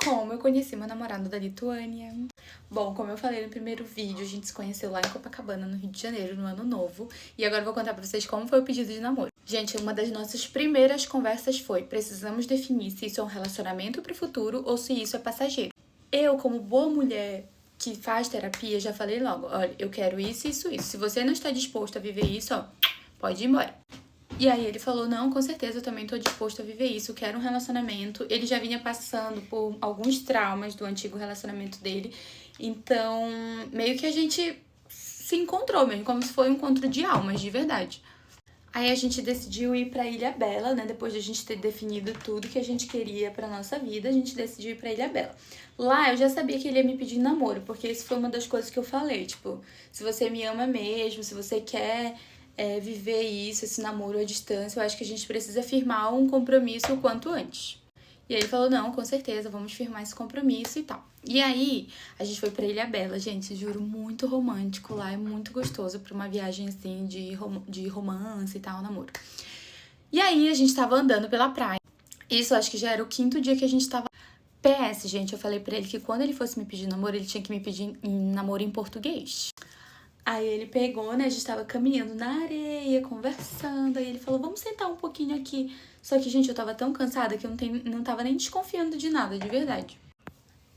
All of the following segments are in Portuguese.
Como eu conheci meu namorado da Lituânia. Bom, como eu falei no primeiro vídeo, a gente se conheceu lá em Copacabana, no Rio de Janeiro, no Ano Novo. E agora eu vou contar pra vocês como foi o pedido de namoro. Gente, uma das nossas primeiras conversas foi: precisamos definir se isso é um relacionamento pro futuro ou se isso é passageiro. Eu, como boa mulher que faz terapia, já falei logo: olha, eu quero isso, isso, isso. Se você não está disposto a viver isso, ó, pode ir embora. E aí ele falou, não, com certeza, eu também tô disposto a viver isso, quero um relacionamento. Ele já vinha passando por alguns traumas do antigo relacionamento dele, então meio que a gente se encontrou mesmo, como se foi um encontro de almas, de verdade. Aí a gente decidiu ir pra Ilha Bela, né? Depois de a gente ter definido tudo que a gente queria pra nossa vida, a gente decidiu ir pra Ilha Bela. Lá eu já sabia que ele ia me pedir namoro, porque isso foi uma das coisas que eu falei, tipo, se você me ama mesmo, se você quer viver isso, esse namoro à distância, eu acho que a gente precisa firmar um compromisso o quanto antes. E aí ele falou, não, com certeza, vamos firmar esse compromisso e tal. E aí, a gente foi pra Ilha Bela, gente, juro, muito romântico lá, é muito gostoso pra uma viagem, assim, de romance e tal, namoro. E aí, a gente tava andando pela praia. Isso, acho que já era o 5º dia que a gente tava. PS, gente, eu falei pra ele que quando ele fosse me pedir namoro, ele tinha que me pedir em namoro em português. Aí ele pegou, né? A gente tava caminhando na areia, conversando. Aí ele falou, vamos sentar um pouquinho aqui. Só que, gente, eu tava tão cansada que eu não tava nem desconfiando de nada, de verdade.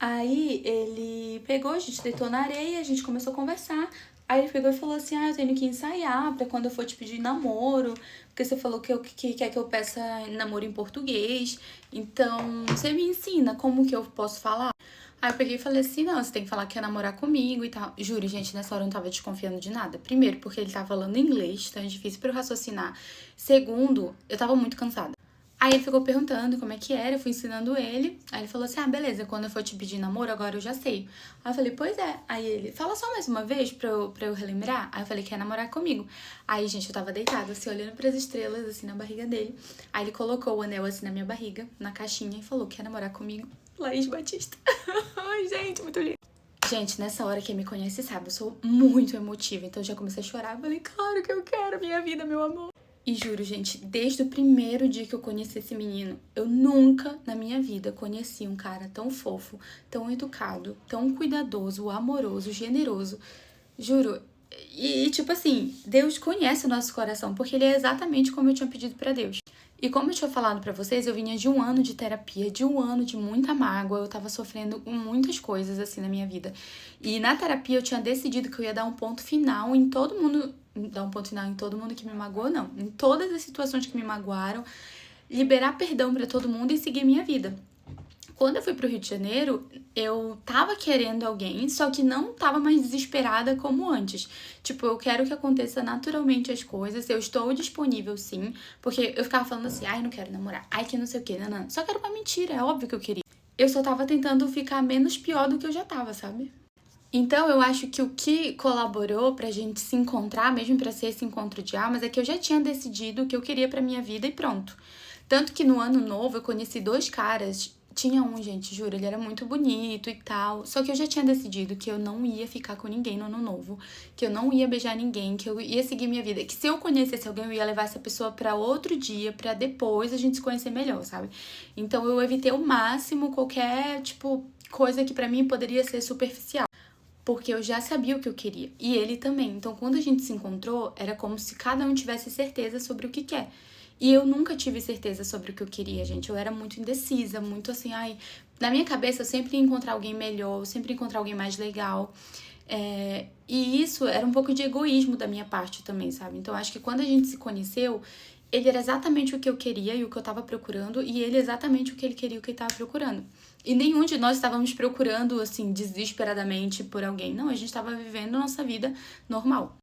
Aí ele pegou, a gente deitou na areia, a gente começou a conversar. Aí ele pegou e falou assim, eu tenho que ensaiar pra quando eu for te pedir namoro. Porque você falou que quer que eu peça namoro em português. Então, você me ensina como que eu posso falar? Aí eu peguei e falei assim, não, você tem que falar que quer namorar comigo e tal. Juro, gente, nessa hora eu não tava desconfiando de nada. Primeiro, porque ele tava falando inglês, então é difícil pra eu raciocinar. Segundo, eu tava muito cansada. Aí ele ficou perguntando como é que era, eu fui ensinando ele. Aí ele falou assim, beleza, quando eu for te pedir namoro, agora eu já sei. Aí eu falei, pois é. Aí ele, fala só mais uma vez pra eu relembrar. Aí eu falei, quer namorar comigo? Aí, gente, eu tava deitada, assim, olhando pras estrelas, assim, na barriga dele. Aí ele colocou o anel, assim, na minha barriga, na caixinha, e falou, quer namorar comigo? Laís Batista. Ai, gente, muito lindo. Gente, nessa hora, quem me conhece sabe, eu sou muito emotiva, então eu já comecei a chorar. Eu falei, claro que eu quero, minha vida, meu amor. E juro, gente, desde o primeiro dia que eu conheci esse menino, eu nunca na minha vida conheci um cara tão fofo, tão educado, tão cuidadoso, amoroso, generoso. Juro. E tipo assim, Deus conhece o nosso coração, porque ele é exatamente como eu tinha pedido pra Deus. E como eu tinha falado pra vocês, eu vinha de um ano de terapia, de um ano de muita mágoa, eu tava sofrendo com muitas coisas assim na minha vida. E na terapia eu tinha decidido que eu ia dar um ponto final em todo mundo, dar um ponto final em todo mundo que me magoou, não, em todas as situações que me magoaram, liberar perdão pra todo mundo e seguir minha vida. Quando eu fui pro Rio de Janeiro, eu tava querendo alguém, só que não tava mais desesperada como antes. Tipo, eu quero que aconteça naturalmente as coisas, eu estou disponível sim, porque eu ficava falando assim, ai, não quero namorar, ai, que não sei o que, não. Só que era uma mentira, é óbvio que eu queria. Eu só tava tentando ficar menos pior do que eu já tava, sabe? Então, eu acho que o que colaborou pra gente se encontrar, mesmo pra ser esse encontro de almas, é que eu já tinha decidido o que eu queria pra minha vida e pronto. Tanto que no ano novo eu conheci 2 caras. Tinha um, gente, juro, ele era muito bonito e tal. Só que eu já tinha decidido que eu não ia ficar com ninguém no ano novo, que eu não ia beijar ninguém, que eu ia seguir minha vida, que se eu conhecesse alguém, eu ia levar essa pessoa pra outro dia, pra depois a gente se conhecer melhor, sabe? Então eu evitei ao máximo qualquer, tipo, coisa que pra mim poderia ser superficial. Porque eu já sabia o que eu queria. E ele também. Então, quando a gente se encontrou, era como se cada um tivesse certeza sobre o que quer. E eu nunca tive certeza sobre o que eu queria, gente. Eu era muito indecisa, muito assim, ai. Na minha cabeça, eu sempre ia encontrar alguém melhor, eu sempre ia encontrar alguém mais legal. E isso era um pouco de egoísmo da minha parte também, sabe? Então, acho que quando a gente se conheceu, ele era exatamente o que eu queria e o que eu tava procurando, e ele exatamente o que ele queria e o que ele tava procurando. E nenhum de nós estávamos procurando, assim, desesperadamente por alguém. Não, a gente tava vivendo a nossa vida normal.